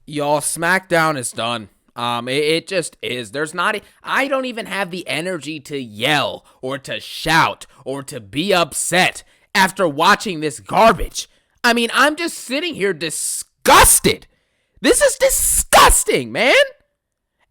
Y'all, Smackdown is done. It just is. I don't even have the energy to yell or to shout or to be upset after watching this garbage. I mean, I'm just sitting here disgusted. This is disgusting, man.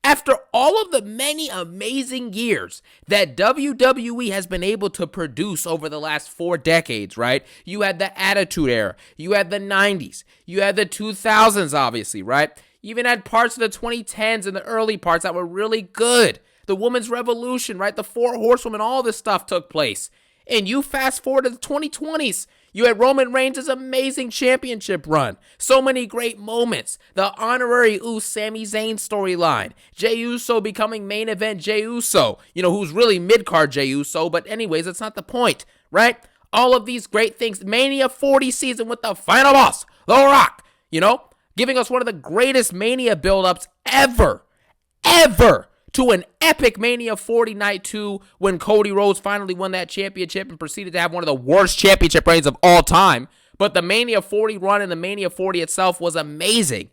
After all of the many amazing years that WWE has been able to produce over the last 4 decades, right? You had the Attitude Era. You had the 90s. You had the 2000s, obviously, right? You even had parts of the 2010s and the early parts that were really good. The Women's Revolution, right? The 4 Horsewomen, all this stuff took place. And you fast forward to the 2020s. You had Roman Reigns' amazing championship run. So many great moments. The honorary Sami Zayn storyline. Jey Uso becoming main event Jey Uso. Who's really mid-card Jey Uso. But anyways, that's not the point, right? All of these great things. Mania 40 season with the final boss, The Rock. Giving us one of the greatest Mania buildups ever. To an epic Mania 40 Night 2 when Cody Rhodes finally won that championship and proceeded to have one of the worst championship reigns of all time. But the Mania 40 run and the Mania 40 itself was amazing.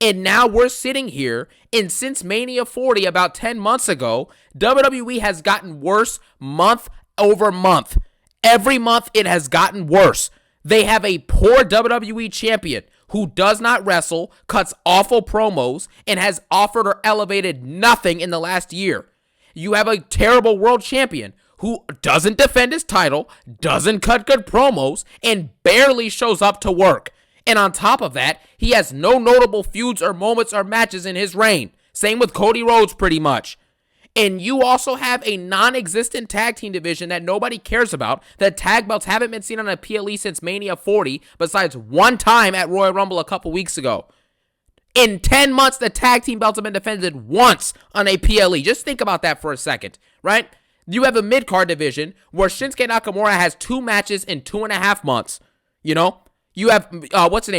And now we're sitting here, and since Mania 40 about 10 months ago, WWE has gotten worse month over month. Every month it has gotten worse. They have a poor WWE champion who does not wrestle, cuts awful promos, and has offered or elevated nothing in the last year. You have a terrible world champion who doesn't defend his title, doesn't cut good promos, and barely shows up to work. And on top of that, he has no notable feuds or moments or matches in his reign. Same with Cody Rhodes pretty much. And you also have a non-existent tag team division that nobody cares about. The tag belts haven't been seen on a PLE since Mania 40, besides one time at Royal Rumble a couple weeks ago. In 10 months, the tag team belts have been defended once on a PLE. Just think about that for a second, right? You have a mid-card division where Shinsuke Nakamura has 2 matches in 2.5 months. You have,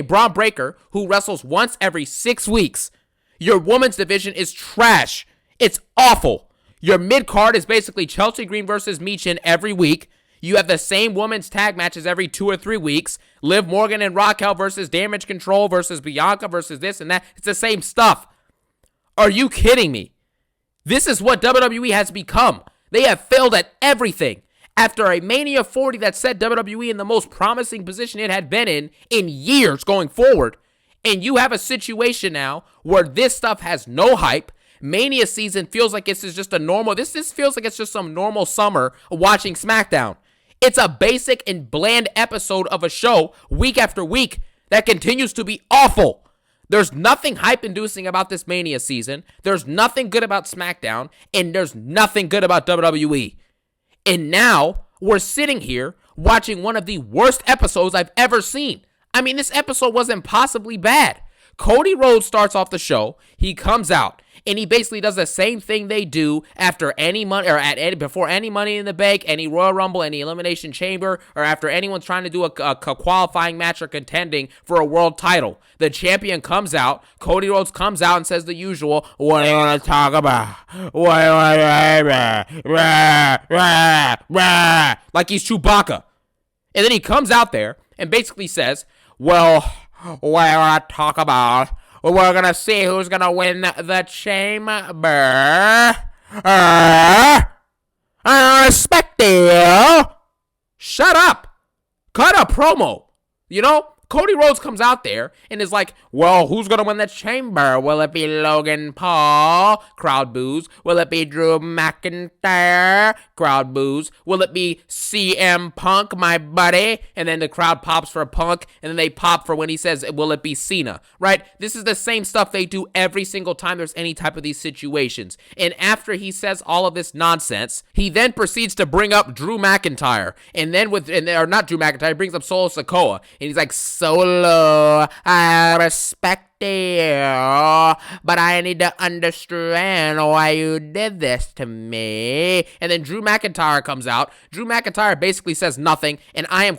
Braun Breaker, who wrestles once every 6 weeks. Your women's division is trash. It's awful. Your mid-card is basically Chelsea Green versus Michin every week. You have the same women's tag matches every 2 or 3 weeks. Liv Morgan and Raquel versus Damage Control versus Bianca versus this and that. It's the same stuff. Are you kidding me? This is what WWE has become. They have failed at everything. After a Mania 40 that set WWE in the most promising position it had been in years going forward. And you have a situation now where this stuff has no hype. Mania season feels like this feels like it's just some normal summer watching Smackdown. It's a basic and bland episode of a show week after week that continues to be awful. There's nothing hype-inducing about this Mania season. There's nothing good about Smackdown, and there's nothing good about WWE. And now we're sitting here watching one of the worst episodes I've ever seen. I mean, this episode was impossibly bad. Cody Rhodes starts off the show. He comes out. And he basically does the same thing they do after any money before any Money in the Bank, any Royal Rumble, any Elimination Chamber, or after anyone's trying to do a qualifying match or contending for a world title. The champion comes out, Cody Rhodes comes out and says the usual, "What do you want to talk about? Like he's Chewbacca. And then he comes out there and basically says, "Well, what do you want to talk about? We're going to see who's going to win the chamber. I respect you." Shut up. Cut a promo. Cody Rhodes comes out there and is like, "Well, who's going to win the chamber? Will it be Logan Paul?" Crowd boos. "Will it be Drew McIntyre?" Crowd boos. "Will it be CM Punk, my buddy?" And then the crowd pops for Punk, and then they pop for when he says, "Will it be Cena?" Right? This is the same stuff they do every single time there's any type of these situations. And after he says all of this nonsense, he then proceeds to bring up Drew McIntyre. Not Drew McIntyre, brings up Solo Sikoa. And he's like, "Solo, I respect you, but I need to understand why you did this to me." And then Drew McIntyre comes out. Drew McIntyre basically says nothing, and I am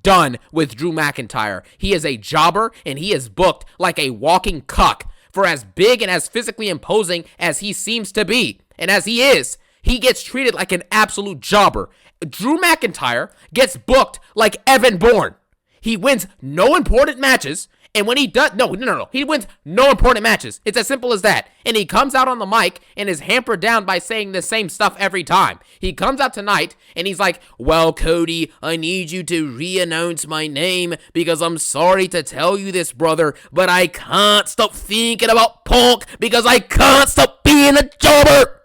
done with Drew McIntyre. He is a jobber, and he is booked like a walking cuck. For as big and as physically imposing as he seems to be, and as he is, he gets treated like an absolute jobber. Drew McIntyre gets booked like Evan Bourne. He wins no important matches, And when he does, no. He wins no important matches. It's as simple as that. And he comes out on the mic and is hampered down by saying the same stuff every time. He comes out tonight and he's like, well, Cody, I need you to re-announce my name because I'm sorry to tell you this, brother, but I can't stop thinking about Punk because I can't stop being a jobber.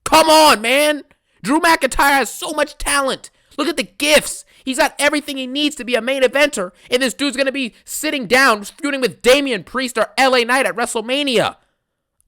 Come on, man. Drew McIntyre has so much talent. Look at the gifts. He's got everything he needs to be a main eventer. And this dude's going to be sitting down feuding with Damian Priest or LA Knight at WrestleMania.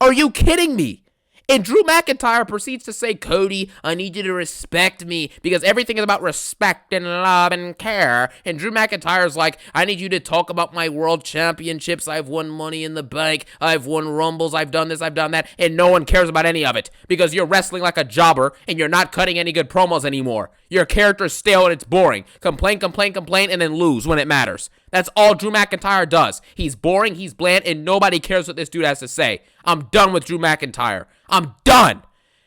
Are you kidding me? And Drew McIntyre proceeds to say, Cody, I need you to respect me because everything is about respect and love and care. And Drew McIntyre's like, I need you to talk about my world championships. I've won Money in the Bank. I've won Rumbles. I've done this. I've done that. And no one cares about any of it because you're wrestling like a jobber and you're not cutting any good promos anymore. Your character's stale and it's boring. Complain, and then lose when it matters. That's all Drew McIntyre does. He's boring, he's bland, and nobody cares what this dude has to say. I'm done with Drew McIntyre. I'm done.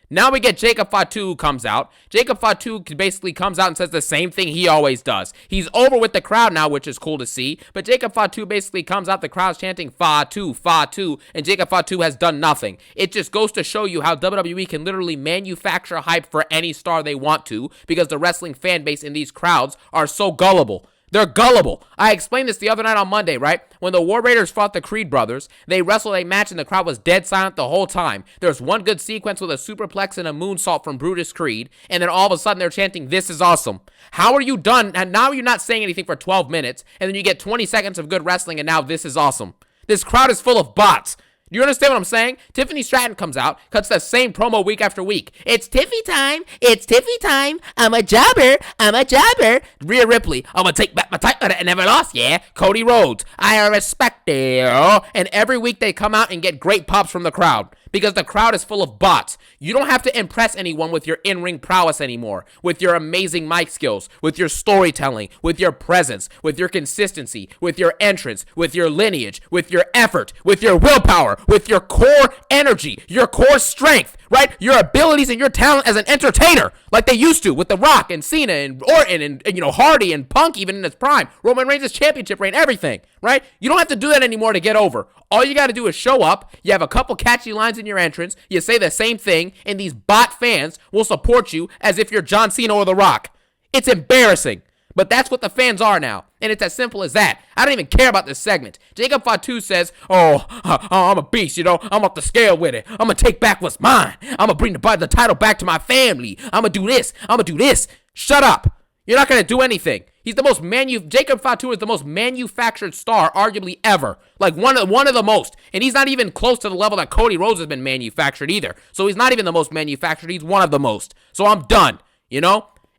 Now we get Jacob Fatu who comes out. Jacob Fatu basically comes out and says the same thing he always does. He's over with the crowd now, which is cool to see. But Jacob Fatu basically comes out, the crowd's chanting Fatu, Fatu, and Jacob Fatu has done nothing. It just goes to show you how WWE can literally manufacture hype for any star they want to because the wrestling fan base in these crowds are so gullible. They're gullible. I explained this the other night on Monday, right? When the War Raiders fought the Creed brothers, they wrestled a match and the crowd was dead silent the whole time. There's one good sequence with a superplex and a moonsault from Brutus Creed, and then all of a sudden they're chanting, this is awesome. How are you done? And now you're not saying anything for 12 minutes, and then you get 20 seconds of good wrestling, and now this is awesome. This crowd is full of bots. Do you understand what I'm saying? Tiffany Stratton comes out, cuts the same promo week after week. It's Tiffy time. It's Tiffy time. I'm a jobber. Rhea Ripley. I'm going to take back my title that I never lost. Yeah. Cody Rhodes. I respect you. And every week they come out and get great pops from the crowd because the crowd is full of bots. You don't have to impress anyone with your in-ring prowess anymore, with your amazing mic skills, with your storytelling, with your presence, with your consistency, with your entrance, with your lineage, with your effort, with your willpower, with your core energy, your core strength, right? Your abilities and your talent as an entertainer, like they used to with The Rock and Cena and Orton and Hardy and Punk even in his prime, Roman Reigns' championship reign, everything, right? You don't have to do that anymore to get over. All you got to do is show up, you have a couple catchy lines in your entrance, you say the same thing, and these bot fans will support you as if you're John Cena or The Rock. It's embarrassing. But that's what the fans are now. And it's as simple as that. I don't even care about this segment. Jacob Fatu says, I'm a beast, I'm off the scale with it. I'm going to take back what's mine. I'm going to bring the title back to my family. I'm going to do this. I'm going to do this. Shut up. You're not going to do anything. He's the most Jacob Fatu is the most manufactured star, arguably ever. Like one of the most. And he's not even close to the level that Cody Rhodes has been manufactured either. So he's not even the most manufactured. He's one of the most. So I'm done.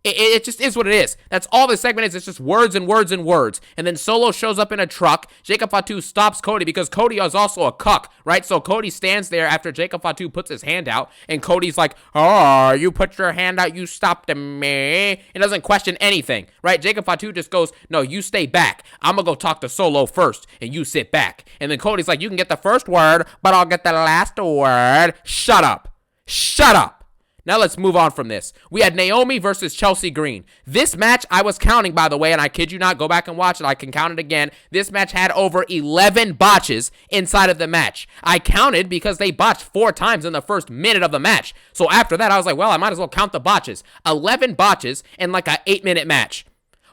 It just is what it is. That's all this segment is. It's just words and words and words. And then Solo shows up in a truck. Jacob Fatu stops Cody because Cody is also a cuck, right? So Cody stands there after Jacob Fatu puts his hand out. And Cody's like, you put your hand out. You stopped me. He doesn't question anything, right? Jacob Fatu just goes, no, you stay back. I'm going to go talk to Solo first. And you sit back. And then Cody's like, you can get the first word, but I'll get the last word. Shut up. Shut up. Now let's move on from this. We had Naomi versus Chelsea Green. This match, I was counting, by the way, and I kid you not, go back and watch it. I can count it again. This match had over 11 botches inside of the match. I counted because they botched 4 times in the first minute of the match. So after that, I was like, well, I might as well count the botches. 11 botches in like a 8-minute match.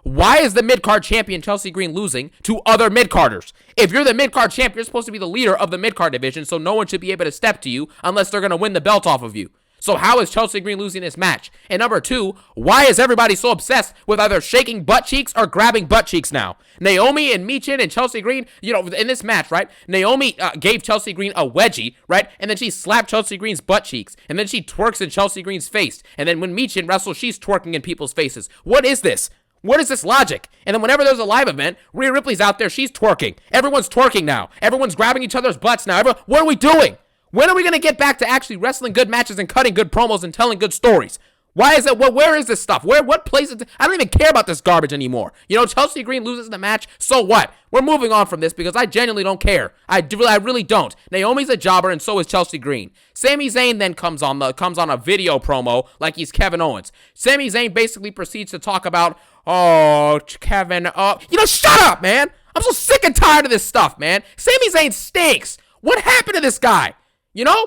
Why is the mid-card champion Chelsea Green losing to other mid-carders? If you're the mid-card champ, you're supposed to be the leader of the mid-card division, so no one should be able to step to you unless they're going to win the belt off of you. So how is Chelsea Green losing this match? And number 2, why is everybody so obsessed with either shaking butt cheeks or grabbing butt cheeks now? Naomi and Michin and Chelsea Green, in this match, right? Naomi gave Chelsea Green a wedgie, right? And then she slapped Chelsea Green's butt cheeks. And then she twerks in Chelsea Green's face. And then when Michin wrestles, she's twerking in people's faces. What is this? What is this logic? And then whenever there's a live event, Rhea Ripley's out there, she's twerking. Everyone's twerking now. Everyone's grabbing each other's butts now. What are we doing? When are we going to get back to actually wrestling good matches and cutting good promos and telling good stories? Why is it? Where is this stuff? What place is it? I don't even care about this garbage anymore. Chelsea Green loses the match. So what? We're moving on from this because I genuinely don't care. I really don't. Naomi's a jobber and so is Chelsea Green. Sami Zayn then comes on a video promo like he's Kevin Owens. Sami Zayn basically proceeds to talk about, Kevin, shut up, man. I'm so sick and tired of this stuff, man. Sami Zayn stinks. What happened to this guy? You know?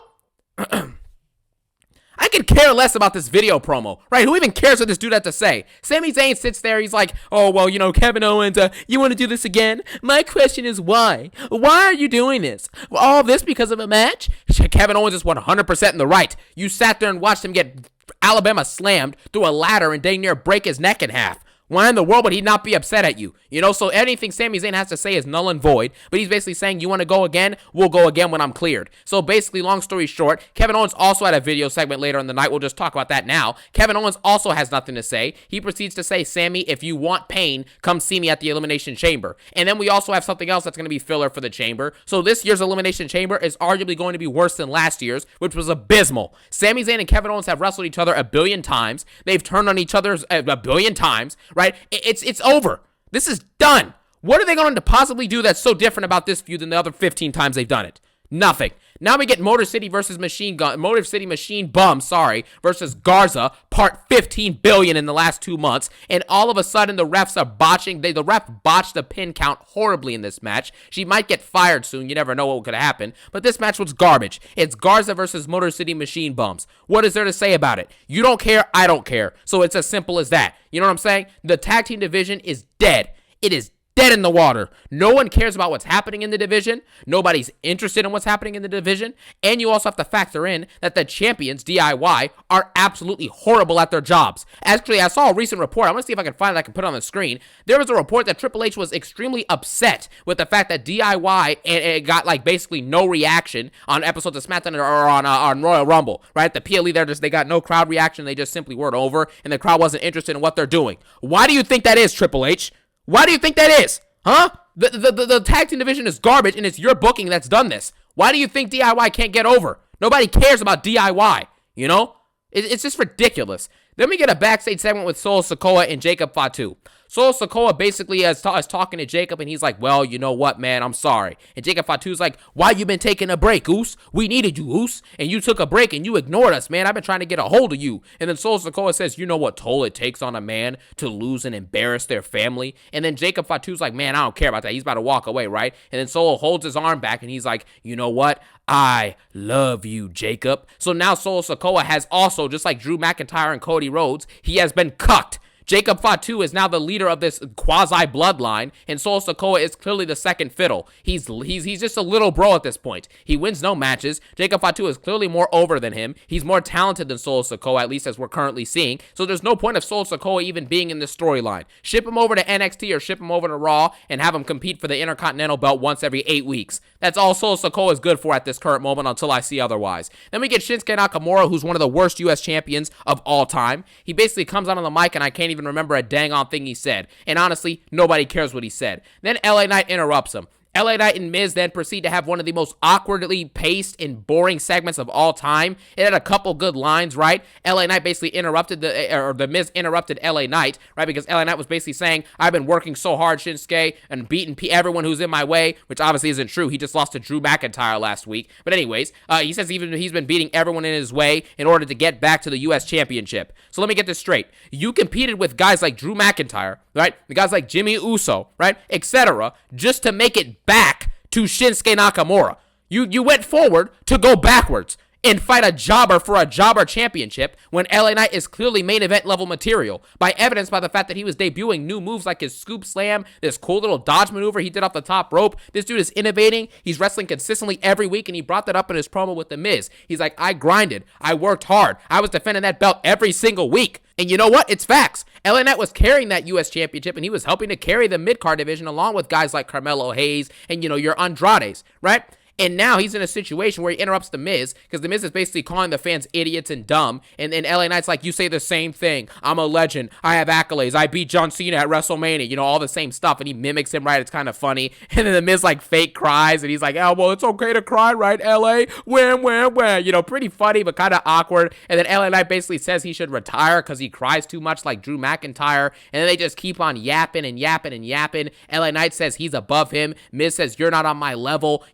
I could care less about this video promo, right? Who even cares what this dude had to say? Sami Zayn sits there, he's like, oh, well, you know, Kevin Owens, you want to do this again? My question is why? Why are you doing this? All this because of a match? Kevin Owens is 100% in the right. You sat there and watched him get Alabama slammed through a ladder and dang near break his neck in half. Why in the world would he not be upset at you? You know, so anything Sami Zayn has to say is null and void, but he's basically saying, you want to go again? We'll go again when I'm cleared. So basically, long story short, Kevin Owens also had a video segment later in the night. We'll just talk about that now. Kevin Owens also has nothing to say. He proceeds to say, Sami, if you want pain, come see me at the Elimination Chamber. And then we also have something else that's going to be filler for the Chamber. So this year's Elimination Chamber is arguably going to be worse than last year's, which was abysmal. Sami Zayn and Kevin Owens have wrestled each other a billion times. They've turned on each other a billion times, right? It's over. This is done. What are they going to possibly do that's so different about this feud than the other 15 times they've done it? Nothing. Now we get Motor City Machine Bum, versus Garza, part 15 billion in the last 2 months, and all of a sudden the refs are botching. The ref botched the pin count horribly in this match. She might get fired soon. You never know what could happen. But this match was garbage. It's Garza versus Motor City Machine Bums. What is there to say about it? You don't care. I don't care. So it's as simple as that. You know what I'm saying? The tag team division is dead. It is dead in the water. No one cares about what's happening in the division. Nobody's interested in what's happening in the division. And you also have to factor in that the champions, DIY, are absolutely horrible at their jobs. Actually, I saw a recent report. I want to see if I can find it. I can put it on the screen. There was a report that Triple H was extremely upset with the fact that DIY and it got like basically no reaction on episodes of Smackdown or on Royal Rumble, right? The PLE, they got no crowd reaction. They just simply weren't over, and the crowd wasn't interested in what they're doing. Why do you think that is, Triple H? Why do you think that is? Huh? The tag team division is garbage, and it's your booking that's done this. Why do you think DIY can't get over? Nobody cares about DIY, you know? It's just ridiculous. Then we get a backstage segment with Solo Sikoa and Jacob Fatu. Solo Sikoa basically is talking to Jacob, and he's like, well, you know what, man, I'm sorry. And Jacob Fatu's like, why you been taking a break, Oos? We needed you, Oos. And you took a break, and you ignored us, man. I've been trying to get a hold of you. And then Solo Sikoa says, you know what toll it takes on a man to lose and embarrass their family? And then Jacob Fatu's like, man, I don't care about that. He's about to walk away, right? And then Solo holds his arm back, and he's like, you know what? I love you, Jacob. So now Solo Sikoa has also, just like Drew McIntyre and Cody Rhodes, he has been cucked. Jacob Fatu is now the leader of this quasi-bloodline, and Solo Sikoa is clearly the second fiddle. He's just a little bro at this point. He wins no matches. Jacob Fatu is clearly more over than him. He's more talented than Solo Sikoa, at least as we're currently seeing. So there's no point of Solo Sikoa even being in this storyline. Ship him over to NXT or ship him over to Raw and have him compete for the Intercontinental belt once every 8 weeks. That's all Solo Sikoa is good for at this current moment until I see otherwise. Then we get Shinsuke Nakamura, who's one of the worst U.S. champions of all time. He basically comes out on the mic, and I can't even remember a dang on thing he said. And honestly, nobody cares what he said. Then LA Knight interrupts him. LA Knight and Miz then proceed to have one of the most awkwardly paced and boring segments of all time. It had a couple good lines, right? LA Knight basically interrupted the Miz interrupted LA Knight, right? Because LA Knight was basically saying, I've been working so hard, Shinsuke, and beating everyone who's in my way, which obviously isn't true. He just lost to Drew McIntyre last week. But anyways, he says he's been beating everyone in his way in order to get back to the U.S. Championship. So let me get this straight. You competed with guys like Drew McIntyre, right? The guys like Jimmy Uso, right? Etc. just to make it back to Shinsuke Nakamura. You went forward to go backwards and fight a jobber for a jobber championship when LA Knight is clearly main event level material, by evidenced by the fact that he was debuting new moves like his scoop slam, this cool little dodge maneuver he did off the top rope. This dude is innovating. He's wrestling consistently every week, and he brought that up in his promo with The Miz. He's like, I grinded. I worked hard. I was defending that belt every single week. And you know what? It's facts. LA Knight was carrying that U.S. championship, and he was helping to carry the mid-card division along with guys like Carmelo Hayes and, your Andrades, right? And now he's in a situation where he interrupts The Miz, because The Miz is basically calling the fans idiots and dumb. And LA Knight's like, you say the same thing. I'm a legend. I have accolades. I beat John Cena at WrestleMania. All the same stuff. And he mimics him, right? It's kind of funny. And then The Miz like fake cries. And he's like, oh, well, it's okay to cry, right, LA? Where? Pretty funny, but kind of awkward. And then LA Knight basically says he should retire because he cries too much like Drew McIntyre. And then they just keep on yapping and yapping and yapping. LA Knight says he's above him. Miz says, you're not on my level.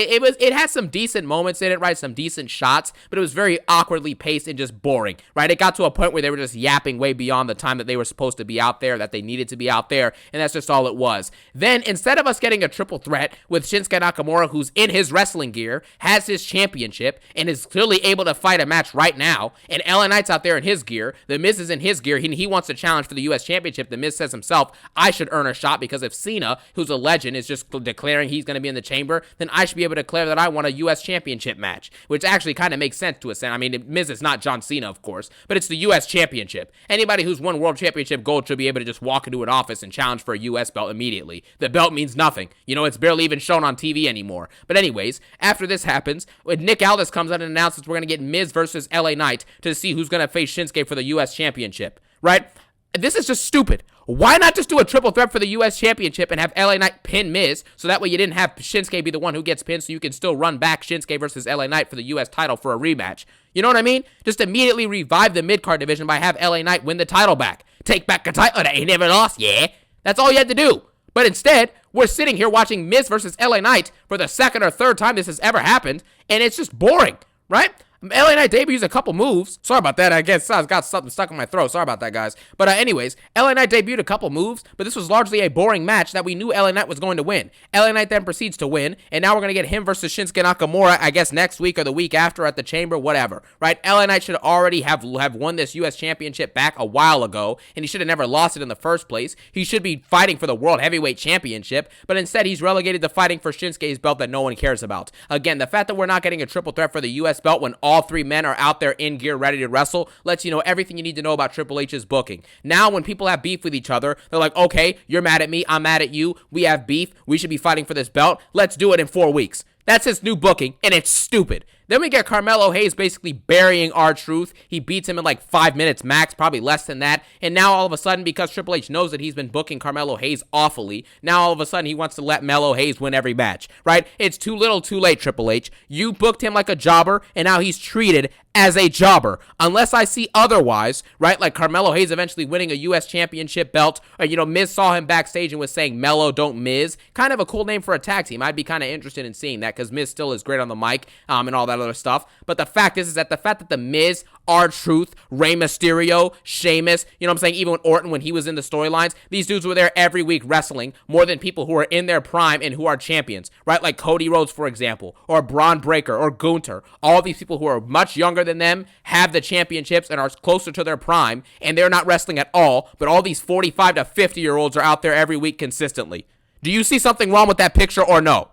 It had some decent moments in it, right? Some decent shots, but it was very awkwardly paced and just boring, right? It got to a point where they were just yapping way beyond the time that they were supposed to be out there, that they needed to be out there, and that's just all it was. Then, instead of us getting a triple threat with Shinsuke Nakamura, who's in his wrestling gear, has his championship, and is clearly able to fight a match right now, and LA Knight's out there in his gear, The Miz is in his gear, he wants to challenge for the U.S. Championship. The Miz says himself, I should earn a shot, because if Cena, who's a legend, is just declaring he's going to be in the chamber, then I should be able to declare that I want a U.S. Championship match, which actually kind of makes sense to a extent. I mean, Miz is not John Cena, of course, but it's the U.S. Championship. Anybody who's won World Championship gold should be able to just walk into an office and challenge for a U.S. belt immediately. The belt means nothing. It's barely even shown on TV anymore. But anyways, after this happens, when Nick Aldis comes out and announces we're going to get Miz versus LA Knight to see who's going to face Shinsuke for the U.S. Championship, right? This is just stupid. Why not just do a triple threat for the U.S. Championship and have LA Knight pin Miz, so that way you didn't have Shinsuke be the one who gets pinned, so you can still run back Shinsuke versus LA Knight for the U.S. title for a rematch? You know what I mean? Just immediately revive the mid-card division by have LA Knight win the title back. Take back the title that he never lost, yeah? That's all you had to do. But instead, we're sitting here watching Miz versus LA Knight for the second or third time this has ever happened, and it's just boring, right? LA Knight debuts a couple moves. Sorry about that. I guess I've got something stuck in my throat. Sorry about that, guys. But anyways, LA Knight debuted a couple moves, but this was largely a boring match that we knew LA Knight was going to win. LA Knight then proceeds to win, and now we're going to get him versus Shinsuke Nakamura, I guess next week or the week after at the Chamber, whatever, right? LA Knight should already have won this U.S. Championship back a while ago, and he should have never lost it in the first place. He should be fighting for the World Heavyweight Championship, but instead he's relegated to fighting for Shinsuke's belt that no one cares about. Again, the fact that we're not getting a triple threat for the U.S. belt when all three men are out there in gear ready to wrestle lets you know everything you need to know about Triple H's booking. Now when people have beef with each other, they're like, okay, you're mad at me, I'm mad at you, we have beef, we should be fighting for this belt, let's do it in 4 weeks. That's his new booking, and it's stupid. Then we get Carmelo Hayes basically burying R-Truth. He beats him in like 5 minutes max, probably less than that. And now all of a sudden, because Triple H knows that he's been booking Carmelo Hayes awfully, now all of a sudden he wants to let Melo Hayes win every match, right? It's too little too late, Triple H. You booked him like a jobber, and now he's treated as a jobber. Unless I see otherwise, right? Like Carmelo Hayes eventually winning a U.S. Championship belt, or, Miz saw him backstage and was saying, Melo, don't Miz. Kind of a cool name for a tag team. I'd be kind of interested in seeing that, because Miz still is great on the mic, and all that other stuff. But the fact is that the Miz, R-Truth, Rey Mysterio, Sheamus, even Orton when he was in the storylines, these dudes were there every week wrestling more than people who are in their prime and who are champions, right? Like Cody Rhodes, for example, or Braun Breaker, or Gunther. All these people who are much younger than them have the championships and are closer to their prime, and they're not wrestling at all, but all these 45 to 50-year-olds are out there every week consistently. Do you see something wrong with that picture or no?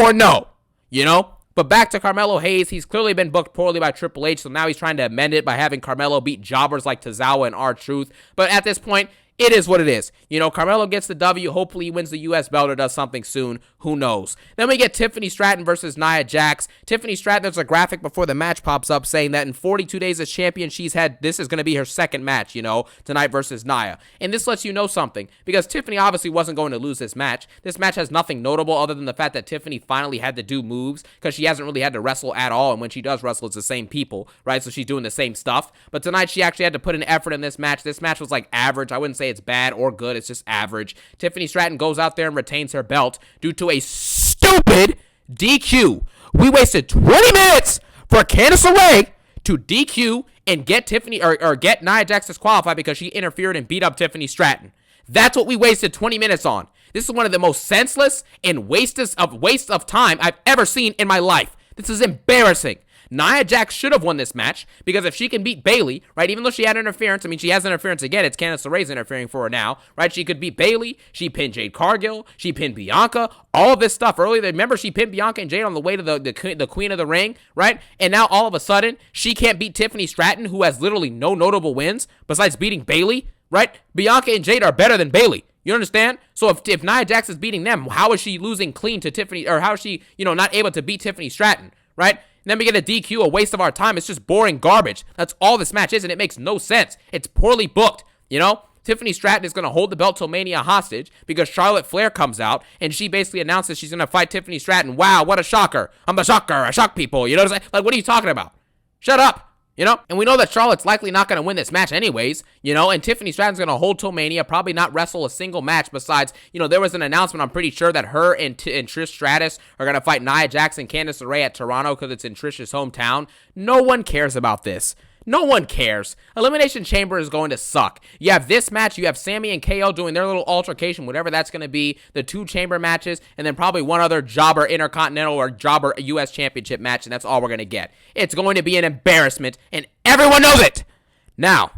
Or no? But back to Carmelo Hayes, he's clearly been booked poorly by Triple H, so now he's trying to amend it by having Carmelo beat jobbers like Tozawa and R-Truth. But at this point, it is what it is. Carmelo gets the W. Hopefully he wins the U.S. belt or does something soon. Who knows? Then we get Tiffany Stratton versus Nia Jax. Tiffany Stratton, there's a graphic before the match pops up saying that in 42 days as champion, this is going to be her second match, tonight versus Nia. And this lets you know something, because Tiffany obviously wasn't going to lose this match. This match has nothing notable other than the fact that Tiffany finally had to do moves, because she hasn't really had to wrestle at all, and when she does wrestle, it's the same people, right? So she's doing the same stuff. But tonight, she actually had to put an effort in this match. This match was like average. I wouldn't say it's bad or good, it's just average. Tiffany Stratton goes out there and retains her belt due to a stupid DQ. We wasted 20 minutes for Candice LeRae to DQ and get Tiffany or get Nia Jax disqualified because she interfered and beat up Tiffany Stratton. That's what we wasted 20 minutes on. This is one of the most senseless and waste of time I've ever seen in my life. This is embarrassing. Nia Jax should have won this match, because if she can beat Bayley, right, even though she had interference, she has interference again, it's Candice LeRae's interfering for her now, right, she could beat Bayley, she pinned Jade Cargill, she pinned Bianca, all of this stuff earlier. Remember, she pinned Bianca and Jade on the way to the Queen of the Ring, right, and now all of a sudden, she can't beat Tiffany Stratton, who has literally no notable wins, besides beating Bayley, right? Bianca and Jade are better than Bayley. You understand? So if Nia Jax is beating them, how is she losing clean to Tiffany, or how is she, not able to beat Tiffany Stratton, right? And then we get a DQ, a waste of our time. It's just boring garbage. That's all this match is, and it makes no sense. It's poorly booked, Tiffany Stratton is going to hold the belt till Mania hostage because Charlotte Flair comes out, and she basically announces she's going to fight Tiffany Stratton. Wow, what a shocker. I'm the shocker. I shock people. You know what I'm saying? Like, what are you talking about? Shut up. And we know that Charlotte's likely not going to win this match anyways, and Tiffany Stratton's going to hold till Mania, probably not wrestle a single match. Besides, there was an announcement, I'm pretty sure, that her and Trish Stratus are going to fight Nia Jax and Candice LeRae at Toronto because it's in Trish's hometown. No one cares about this. No one cares. Elimination Chamber is going to suck. You have this match, you have Sami and KO doing their little altercation, whatever that's going to be, the 2 chamber matches, and then probably one other jobber Intercontinental or jobber US Championship match, and that's all we're going to get. It's going to be an embarrassment, and everyone knows it. Now,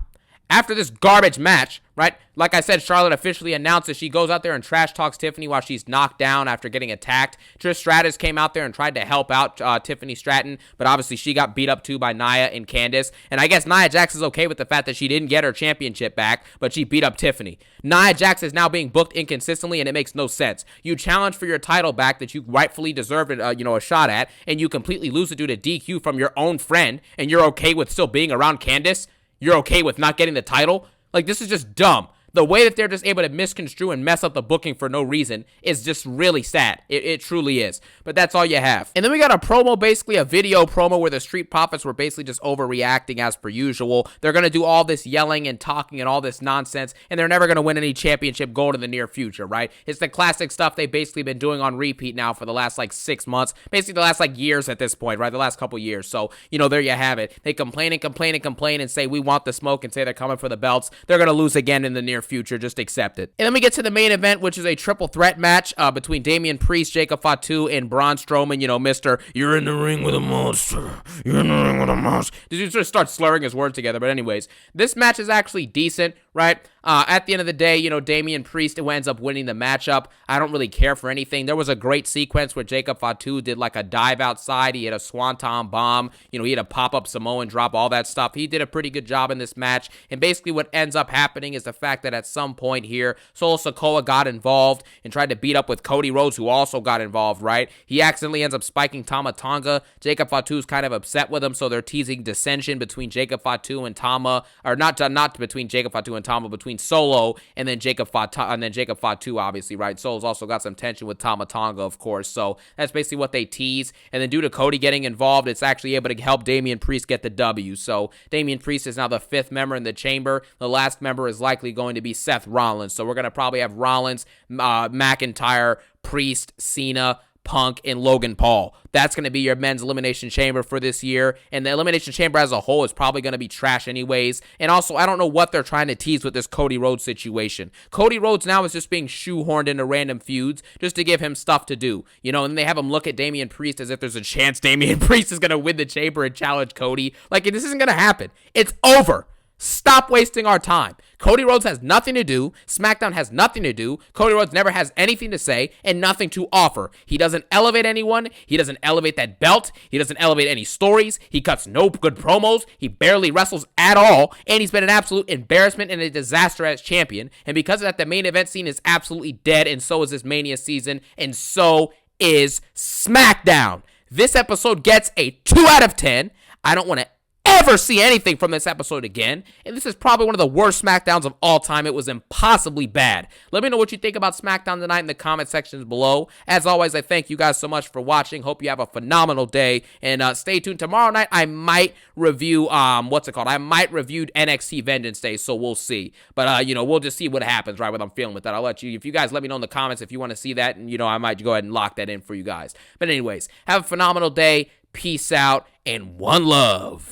after this garbage match, right, like I said, Charlotte officially announced that she goes out there and trash talks Tiffany while she's knocked down after getting attacked. Trish Stratus came out there and tried to help out Tiffany Stratton, but obviously she got beat up too by Nia and Candice. And I guess Nia Jax is okay with the fact that she didn't get her championship back, but she beat up Tiffany. Nia Jax is now being booked inconsistently, and it makes no sense. You challenge for your title back that you rightfully deserved a shot at, and you completely lose it due to DQ from your own friend, and you're okay with still being around Candice? You're okay with not getting the title? Like, this is just dumb. The way that they're just able to misconstrue and mess up the booking for no reason is just really sad. It truly is. But that's all you have. And then we got a promo, basically a video promo where the Street Profits were basically just overreacting as per usual. They're going to do all this yelling and talking and all this nonsense, and they're never going to win any championship gold in the near future, right? It's the classic stuff they've basically been doing on repeat now for the last 6 months. Basically the last years at this point, right? The last couple years. So, there you have it. They complain and say we want the smoke and say they're coming for the belts. They're going to lose again in the near future. Just accept it. And then we get to the main event, which is a triple threat match between Damian Priest, Jacob Fatu, and Braun Strowman. Mr. You're in the ring with a monster. You're in the ring with a monster. He just starts slurring his words together. But anyways, this match is actually decent, right? At the end of the day, Damian Priest ends up winning the matchup. I don't really care for anything. There was a great sequence where Jacob Fatu did a dive outside. He had a swanton bomb. He had a pop-up Samoan drop, all that stuff. He did a pretty good job in this match. And basically what ends up happening is the fact that at some point here, Solo Sikoa got involved and tried to beat up with Cody Rhodes, who also got involved, right? He accidentally ends up spiking Tama Tonga. Jacob Fatu's kind of upset with him, so they're teasing dissension between Jacob Fatu and Tama, or not between Jacob Fatu and Tama, between Solo and then Jacob Fatu, obviously, right? Solo's also got some tension with Tama Tonga, of course, so that's basically what they tease. And then due to Cody getting involved, it's actually able to help Damian Priest get the W. So Damian Priest is now the 5th member in the chamber. The last member is likely going to be Seth Rollins. So we're going to probably have Rollins, McIntyre, Priest, Cena, Punk, and Logan Paul. That's going to be your men's Elimination Chamber for this year. And the Elimination Chamber as a whole is probably going to be trash anyways. And also, I don't know what they're trying to tease with this Cody Rhodes situation. Cody Rhodes now is just being shoehorned into random feuds just to give him stuff to do. And they have him look at Damian Priest as if there's a chance Damian Priest is going to win the chamber and challenge Cody. This isn't going to happen. It's over. Stop wasting our time. Cody Rhodes has nothing to do. Smackdown has nothing to do. Cody Rhodes never has anything to say and nothing to offer. He doesn't elevate anyone. He doesn't elevate that belt. He doesn't elevate any stories. He cuts no good promos. He barely wrestles at all. And he's been an absolute embarrassment and a disaster as champion. And because of that, the main event scene is absolutely dead. And so is this Mania season. And so is Smackdown. This episode gets a 2 out of 10. I don't want to ever see anything from this episode again, and this is probably one of the worst Smackdowns of all time. It was impossibly bad. Let me know what you think about Smackdown tonight in the comment sections below. As always, I thank you guys so much for watching. Hope you have a phenomenal day, and stay tuned. Tomorrow night, I might review, I might review NXT Vengeance Day, so we'll see. But, we'll just see what happens, right, what I'm feeling with that. I'll let you, if you guys let me know in the comments if you want to see that, and, I might go ahead and lock that in for you guys. But anyways, have a phenomenal day. Peace out, and one love.